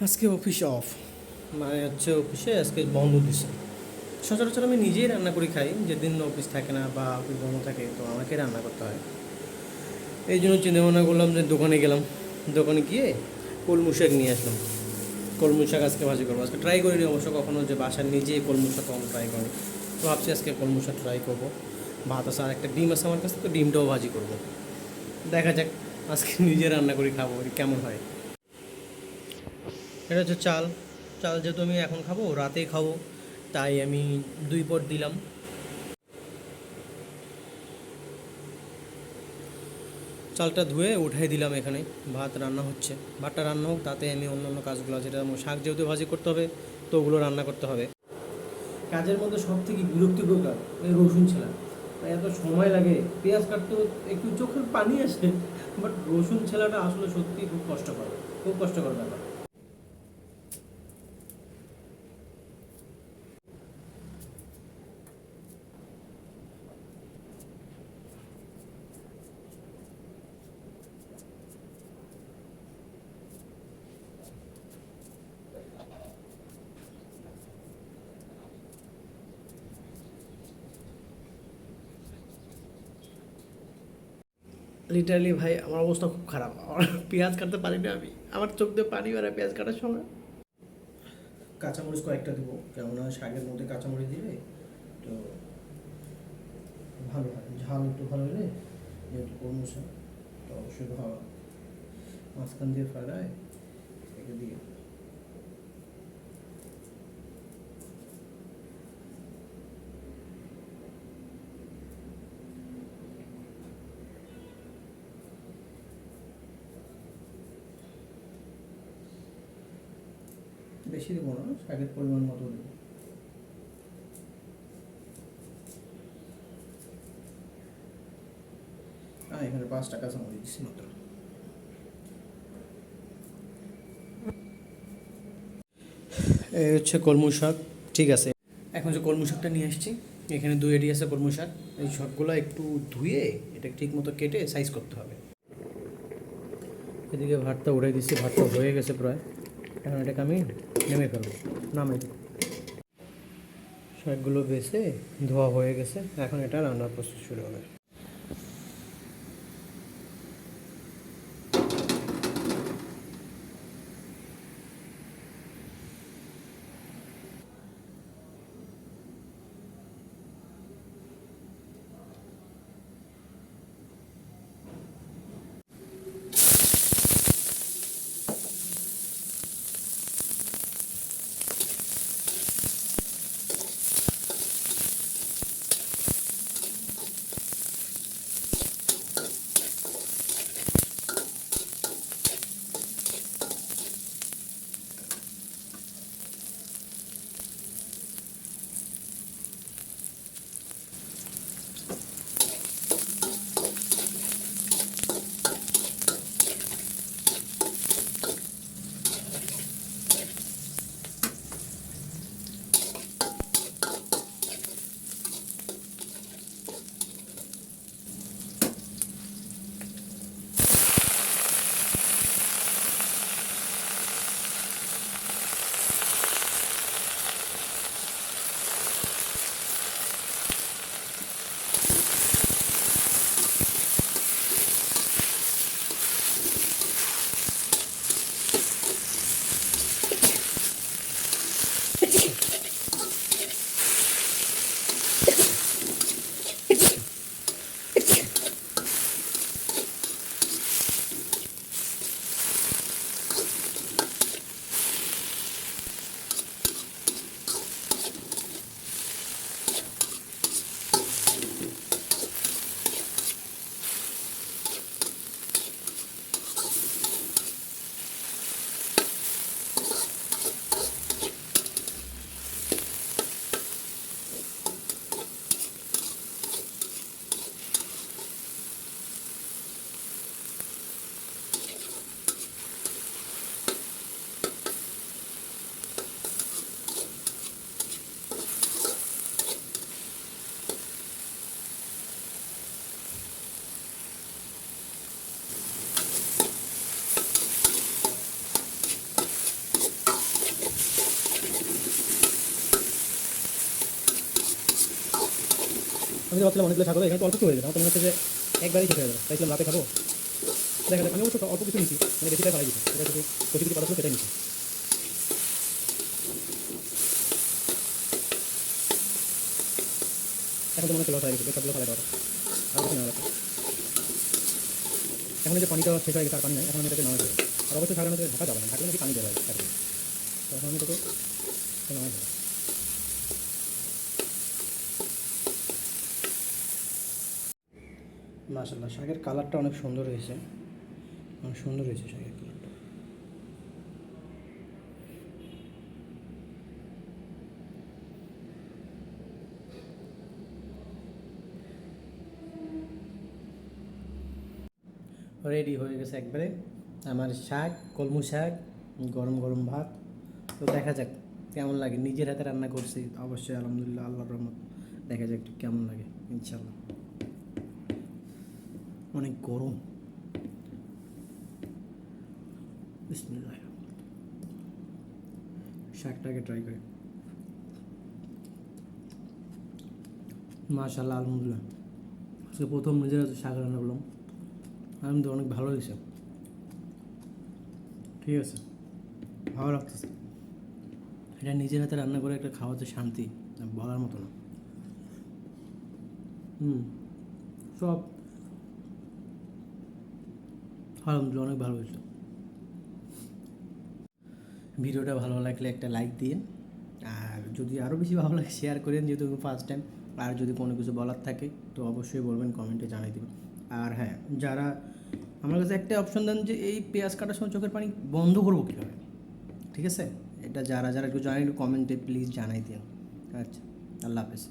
আজকে office of, মানে হচ্ছে অফিসে আজকে বন্ধ দিছে। সচরাচর আমি নিজেই রান্না করে খাই, যেদিন অফিস থাকে না বা অফিস বন্ধ থাকে তো আমাকে রান্না করতে হয়। এই জন্য চিন্তা ভাবনা করলাম যে দোকানে গেলাম, দোকানে গিয়ে কলমু শাক নিয়ে আসলাম। কলমু শাক আজকে ভাজি করবো। আজকে ট্রাই করিনি অবশ্য কখনো যে বাসার নিজে কলমু শাক কখনো ট্রাই করি, তো ভাবছি আজকে কলমু শাক ট্রাই করবো। ভাত আছে আর একটা ডিম আছে আমার কাছে, তো ডিমটাও ভাজি করবো। দেখা যাক আজকে নিজে রান্না করে খাবো কেমন হয়। এটা হচ্ছে চাল। চাল যেহেতু আমি এখন খাবো, রাতেই খাবো, তাই আমি 2 পট দিলাম। চালটা ধুয়ে উঠাই দিলাম এখানে। ভাত রান্না হচ্ছে, ভাতটা রান্না হোক, তাতে আমি অন্য অন্য কাজগুলো, যেটা আমার শাক যেহেতু ভাজি করতে হবে, তো ওগুলো রান্না করতে হবে। কাজের মধ্যে সব থেকে বিরক্তিকর কাজ এই রসুন ছেলা। এত সময় লাগে, পেঁয়াজ কাটতেও একটু চোখের পানি আসে, বাট রসুন ছেলাটা আসলে সত্যি খুব কষ্টকর, খুব কষ্টকর ব্যাপার। লিটারালি ভাই আমার অবস্থা খুব খারাপ, আমার পেঁয়াজ কাটতে পারি না আমি, আমার চোখ দিয়ে পানি বেরোয় পেঁয়াজ কাটার সময়। কাঁচামরিচ কয়েকটা দেবো, কেননা শাকের মধ্যে কাঁচামরিচ দিলে তো ভালো হয়, ঝাল একটু ভালো হলে, যেহেতু কলমু শাক তো অবশ্যই ভালো। মাঝখান দিয়ে ফেরায় একে দিয়ে বেশি দেবো না, শাকের পরিমাণ মতো দেবো। এখানে 5টা কাঁচামরিচ দিচ্ছি মাত্র। এই হচ্ছে কলমু শাক, ঠিক আছে। এখন যে কলমু শাকটা নিয়ে আসছি, এখানে 2 এডি আছে কলমু শাক। এই শাকগুলো একটু ধুয়ে এটা ঠিক মতো কেটে সাইজ করতে হবে। এদিকে ভাতটা উঠাই দিচ্ছি, ভাতটা হয়ে গেছে প্রায়। এখন এটাকে আমি নেমে ফেলবো, নামাই দেবো। শাকগুলো বেছে ধোয়া হয়ে গেছে, এখন এটা রান্নার প্রস্তুত শুরু হবে। আমি তো ভাবছিলাম অনেকগুলো ছাগল এখানে তো অল্প হয়ে যাবে, আমার তো মনে হচ্ছে যে একবারই শেষ হয়ে যাবে, তাইছিলাম রাতে খাবো। দেখা যাক, আমি অবশ্য অল্প কিছু নিচ্ছি, মানে বেশিটাই ফেলাই দিচ্ছি, এটা শুধু কচি কিছু পাতা ছিল সেটাই নিচ্ছি। এখন তো মনে হচ্ছে লস হয়ে গেছে, সবগুলো ফেলাই দেওয়া আর কিছু নেওয়া লাগবে। এখন এই যে পানিটা শেষ হয়ে গেছে আর পানি নাই, এখন আমি এটাকে নামাই দেবো। আর অবশ্যই সাধারণত ঢাকা যাবে না, ঢাকলে নাকি পানি দেওয়া হয় থাকে, তখন আমি তোকে নামাই দেবো। মাশাআল্লাহ, শাকের কালারটা অনেক সুন্দর হয়েছে, অনেক সুন্দর হয়েছে শাকের কালারটা। রেডি হয়ে গেছে একবারে আমার শাক, কলমু শাক, গরম গরম ভাত। তো দেখা যাক কেমন লাগে, নিজের হাতে রান্না করছি অবশ্যই, আলহামদুলিল্লাহ, আল্লাহর রহমত। দেখা যাক একটু কেমন লাগে, ইনশাল্লাহ। অনেক গরম। বিসমিল্লাহ, শাকটাকে ট্রাই করি। মাশাআল্লাহ, আলহামদুলিল্লাহ, আজকে প্রথম নিজের হাতে শাক রান্না করলাম, আলহামদুলিল্লাহ, অনেক ভালো হয়েছে। ঠিক আছে, ভালো লাগতেছে। এটা নিজের হাতে রান্না করে একটা খাওয়াতে শান্তি বলার মতো না। সব আলহামদুলিল্লাহ অনেক ভালো হয়েছে। ভিডিওটা ভালো লাগলে একটা লাইক দিন, আর যদি আরও বেশি ভালো লাগে শেয়ার করেন, যেহেতু ফার্স্ট টাইম। আর যদি কোনো কিছু বলার থাকে তো অবশ্যই বলবেন, কমেন্টে জানিয়ে দেবেন। আর হ্যাঁ, যারা আমার কাছে একটা অপশন দেন যে এই পেঁয়াজ কাটার সময় চোখের পানি বন্ধ করবো কীভাবে, ঠিক আছে, এটা যারা যারা একটু জানেন একটু কমেন্টে প্লিজ জানাই দিন। আচ্ছা, আল্লাহ হাফেজ।